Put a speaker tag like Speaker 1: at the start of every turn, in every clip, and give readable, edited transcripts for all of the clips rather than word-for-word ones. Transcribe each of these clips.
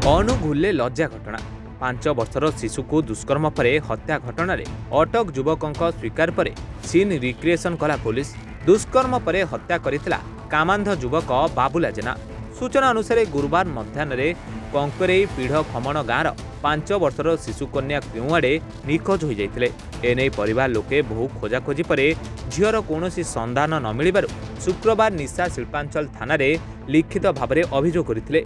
Speaker 1: ଅନୁଗୁଳରେ ଲଜ୍ଜା ଘଟଣା। 5 ବର୍ଷର ଶିଶୁକୁ ଦୁଷ୍କର୍ମ ପରେ ହତ୍ୟା ଘଟଣାରେ ଅଟକ ଯୁବକଙ୍କ ସ୍ୱୀକାର ପରେ ସିନ୍ ରିକ୍ରିଏସନ୍ କଲା ପୋଲିସ। ଦୁଷ୍କର୍ମ ପରେ ହତ୍ୟା କରିଥିଲା କାମାନ୍ଧ ଯୁବକ ବାବୁଲା ଜେନା। ସୂଚନା ଅନୁସାରେ ଗୁରୁବାର ମଧ୍ୟାହ୍ନରେ କଙ୍କରେଇ ପିଢ଼ ଖମଣ ଗାଁର 5 ବର୍ଷର ଶିଶୁକନ୍ୟା କେଉଁଆଡ଼େ ନିଖୋଜ ହୋଇଯାଇଥିଲେ। ଏନେଇ ପରିବାର ଲୋକେ ବହୁ ଖୋଜାଖୋଜି ପରେ ଝିଅର କୌଣସି ସନ୍ଧାନ ନ ମିଳିବାରୁ ଶୁକ୍ରବାର ନିଶା ଶିଳ୍ପାଞ୍ଚଳ ଥାନାରେ ଲିଖିତ ଭାବରେ ଅଭିଯୋଗ କରିଥିଲେ।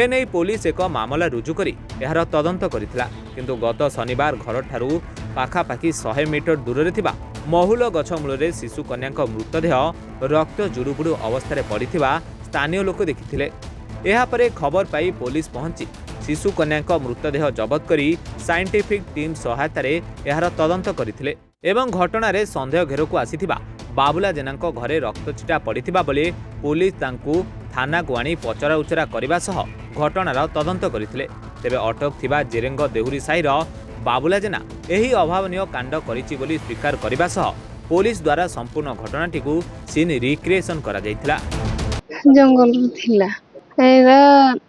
Speaker 1: ଏନେଇ ପୋଲିସ ଏକ ମାମଲା ରୁଜୁ କରି ଏହାର ତଦନ୍ତ କରିଥିଲା। କିନ୍ତୁ ଗତ ଶନିବାର ଘରଠାରୁ ପାଖାପାଖି 100 ମିଟର ଦୂରରେ ଥିବା ମହୁଲ ଗଛ ମୂଳରେ ଶିଶୁ କନ୍ୟାଙ୍କ ମୃତଦେହ ରକ୍ତ ଜୁଡୁବୁଡୁ ଅବସ୍ଥାରେ ପଡ଼ିଥିବା ସ୍ଥାନୀୟ ଲୋକ ଦେଖିଥିଲେ। ଏହାପରେ ଖବର ପାଇ ପୋଲିସ ପହଞ୍ଚି ଶିଶୁ କନ୍ୟାଙ୍କ ମୃତଦେହ ଜବତ କରି ସାଇଣ୍ଟିଫିକ୍ ଟିମ୍ ସହାୟତାରେ ଏହାର ତଦନ୍ତ କରିଥିଲେ ଏବଂ ଘଟଣାରେ ସନ୍ଦେହ ଘେରକୁ ଆସିଥିବା ବାବୁଲା ଜେନାଙ୍କ ଘରେ ରକ୍ତଛିଟା ପଡ଼ିଥିବା ବେଳେ ପୋଲିସ ତାଙ୍କୁ ଥାନାକୁ ଆଣି ପଚରାଉଚରା କରିବା ସହ ଘଟଣାର ତଦନ୍ତ କରିଥିଲେ। ତେବେ ଅଟକ ଥିବା ଜେରେଙ୍ଗ ଦେହୁରୀ ସାହିର ବାବୁଲା ଜେନା ଏହି ଅଭାବନୀୟ କାଣ୍ଡ କରିଛି ବୋଲି ସ୍ୱୀକାର କରିବା ସହ ପୋଲିସ ଦ୍ୱାରା ସମ୍ପୂର୍ଣ୍ଣ ଘଟଣାଟିକୁ ସିନ୍ ରିକ୍ରିଏସନ୍ କରାଯାଇଥିଲା।
Speaker 2: ଜଙ୍ଗଲରୁ ଥିଲା ଏଇଟା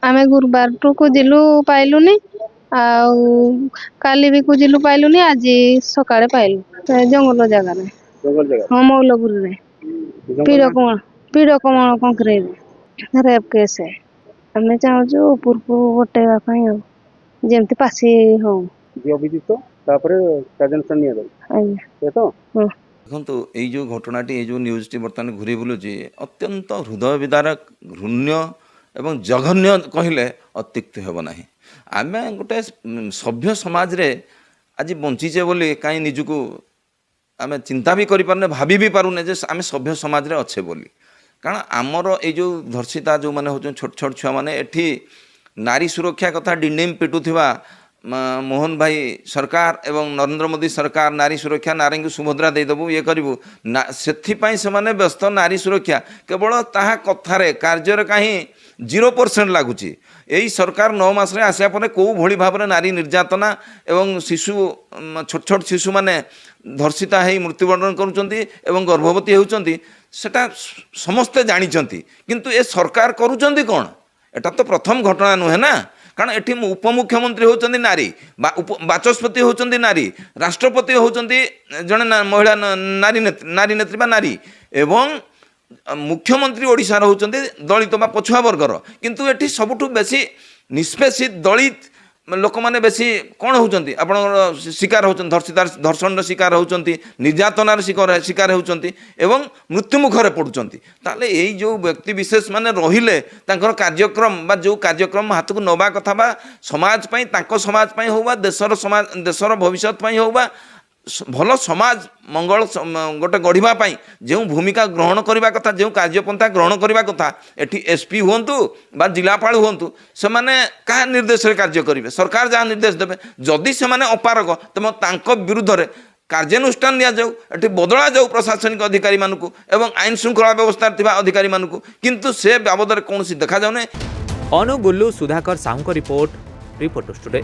Speaker 2: ଆମେ ଗୁରୁବାରଠୁ ଖୋଜିଲୁ ପାଇଲୁନି, ଆଉ କାଲି ବି ଖୋଜିଲୁ ପାଇଲୁନି, ଆଜି ସକାଳେ ପାଇଲୁ ଜଙ୍ଗଲ ଜାଗାରେ। ହଁ, ମୌଲପୁରରେ ପିଡ଼ କମଳ କଙ୍କରେଇରେ ରେପ୍ କେସ୍। ଆମେ ଚାହୁଁଛୁ ଉପରକୁ ଗୋଟେଇବା ପାଇଁ, ଆଉ ଯେମିତି ପାସି ହଉ
Speaker 3: ଅଭିଯୁକ୍ତ ତାପରେ କାର୍ଯ୍ୟାନୁଷ୍ଠାନ ନିଆଯାଉ।
Speaker 2: ଆଜ୍ଞା
Speaker 3: ତ
Speaker 4: ଦେଖନ୍ତୁ, ଏଇ ଯେଉଁ ଘଟଣାଟି, ଏଇ ଯେଉଁ ନ୍ୟୁଜ୍ଟି ବର୍ତ୍ତମାନ ଘୁରି ବୁଲୁଛି, ଅତ୍ୟନ୍ତ ହୃଦୟ ବିଦାରକ, ଘୃଣ୍ୟ ଏବଂ ଜଘନ୍ୟ କହିଲେ ଅତ୍ୟୁକ୍ତି ହେବ ନାହିଁ। ଆମେ ଗୋଟେ ସଭ୍ୟ ସମାଜରେ ଆଜି ବଞ୍ଚିଛେ ବୋଲି କାହିଁ ନିଜକୁ ଆମେ ଚିନ୍ତା ବି କରିପାରୁନେ, ଭାବି ବି ପାରୁନେ ଯେ ଆମେ ସଭ୍ୟ ସମାଜରେ ଅଛେ ବୋଲି। କାରଣ ଆମର ଏଇ ଯେଉଁ ଧର୍ଷିତା ଯେଉଁମାନେ ହେଉଛନ୍ତି ଛୋଟ ଛୋଟ ଛୁଆମାନେ, ଏଠି ନାରୀ ସୁରକ୍ଷା କଥା ଡିଣ୍ଡିମ ପିଟୁଥିବା ମୋହନ ଭାଇ ସରକାର ଏବଂ ନରେନ୍ଦ୍ର ମୋଦି ସରକାର ନାରୀ ସୁରକ୍ଷା, ନାରୀଙ୍କୁ ସୁଭଦ୍ରା ଦେଇଦେବୁ, ଇଏ କରିବୁ, ସେଥିପାଇଁ ସେମାନେ ବ୍ୟସ୍ତ। ନାରୀ ସୁରକ୍ଷା କେବଳ ତାହା କଥାରେ, କାର୍ଯ୍ୟରେ କାହିଁ 0% ଲାଗୁଛି। ଏହି ସରକାର 9 ମାସରେ ଆସିବା ପରେ କେଉଁଭଳି ଭାବରେ ନାରୀ ନିର୍ଯାତନା ଏବଂ ଶିଶୁ, ଛୋଟ ଛୋଟ ଶିଶୁମାନେ ଧର୍ଷିତା ହେଇ ମୃତ୍ୟୁବରଣ କରୁଛନ୍ତି ଏବଂ ଗର୍ଭବତୀ ହେଉଛନ୍ତି, ସେଟା ସମସ୍ତେ ଜାଣିଛନ୍ତି। କିନ୍ତୁ ଏ ସରକାର କରୁଛନ୍ତି କ'ଣ? ଏଟା ତ ପ୍ରଥମ ଘଟଣା ନୁହେଁ ନା। କାରଣ ଏଠି ଉପମୁଖ୍ୟମନ୍ତ୍ରୀ ହେଉଛନ୍ତି ନାରୀ, ବାଚସ୍ପତି ହେଉଛନ୍ତି ନାରୀ, ରାଷ୍ଟ୍ରପତି ହେଉଛନ୍ତି ଜଣେ ମହିଳା ନାରୀ ନେତ୍ରୀ ବା ନାରୀ, ଏବଂ ମୁଖ୍ୟମନ୍ତ୍ରୀ ଓଡ଼ିଶାର ହେଉଛନ୍ତି ଦଳିତ ବା ପଛୁଆ ବର୍ଗର। କିନ୍ତୁ ଏଠି ସବୁଠୁ ବେଶୀ ନିଷ୍ପେଷିତ ଦଳିତ ଲୋକମାନେ ବେଶୀ କ'ଣ ହେଉଛନ୍ତି, ଆପଣଙ୍କର ଶିକାର ହେଉଛନ୍ତି, ଧର୍ଷଣର ଶିକାର ହେଉଛନ୍ତି, ନିର୍ଯାତନାର ଶିକାର ହେଉଛନ୍ତି ଏବଂ ମୃତ୍ୟୁମୁଖରେ ପଡ଼ୁଛନ୍ତି। ତାହେଲେ ଏଇ ଯେଉଁ ବ୍ୟକ୍ତି ବିଶେଷ ମାନେ ରହିଲେ, ତାଙ୍କର କାର୍ଯ୍ୟକ୍ରମ ବା ଯେଉଁ କାର୍ଯ୍ୟକ୍ରମ ହାତକୁ ନେବା କଥା ବା ସମାଜ ପାଇଁ, ତାଙ୍କ ସମାଜ ପାଇଁ ହେଉ ବା ଦେଶର ଭବିଷ୍ୟତ ପାଇଁ ହେଉ ବା ଭଲ ସମାଜ ମଙ୍ଗଳ ଗୋଟେ ଗଢ଼ିବା ପାଇଁ ଯେଉଁ ଭୂମିକା ଗ୍ରହଣ କରିବା କଥା, ଯେଉଁ କାର୍ଯ୍ୟପନ୍ଥା ଗ୍ରହଣ କରିବା କଥା, ଏଠି ଏସ୍ପି ହୁଅନ୍ତୁ ବା ଜିଲ୍ଲାପାଳ ହୁଅନ୍ତୁ, ସେମାନେ କାହା ନିର୍ଦ୍ଦେଶରେ କାର୍ଯ୍ୟ କରିବେ? ସରକାର ଯାହା ନିର୍ଦ୍ଦେଶ ଦେବେ। ଯଦି ସେମାନେ ଅପାରଗ, ତେବେ ତାଙ୍କ ବିରୁଦ୍ଧରେ କାର୍ଯ୍ୟାନୁଷ୍ଠାନ ନିଆଯାଉ, ଏଠି ବଦଳା ଯାଉ ପ୍ରଶାସନିକ ଅଧିକାରୀମାନଙ୍କୁ ଏବଂ ଆଇନ ଶୃଙ୍ଖଳା ବ୍ୟବସ୍ଥାରେ ଥିବା ଅଧିକାରୀମାନଙ୍କୁ। କିନ୍ତୁ ସେ ବାବଦରେ କୌଣସି ଦେଖାଯାଉନାହିଁ।
Speaker 1: ଅନୁଗୁଳରୁ ସୁଧାକର ସାହୁଙ୍କ ରିପୋର୍ଟ, ରିପୋର୍ଟର୍ସ ଟୁଡେ।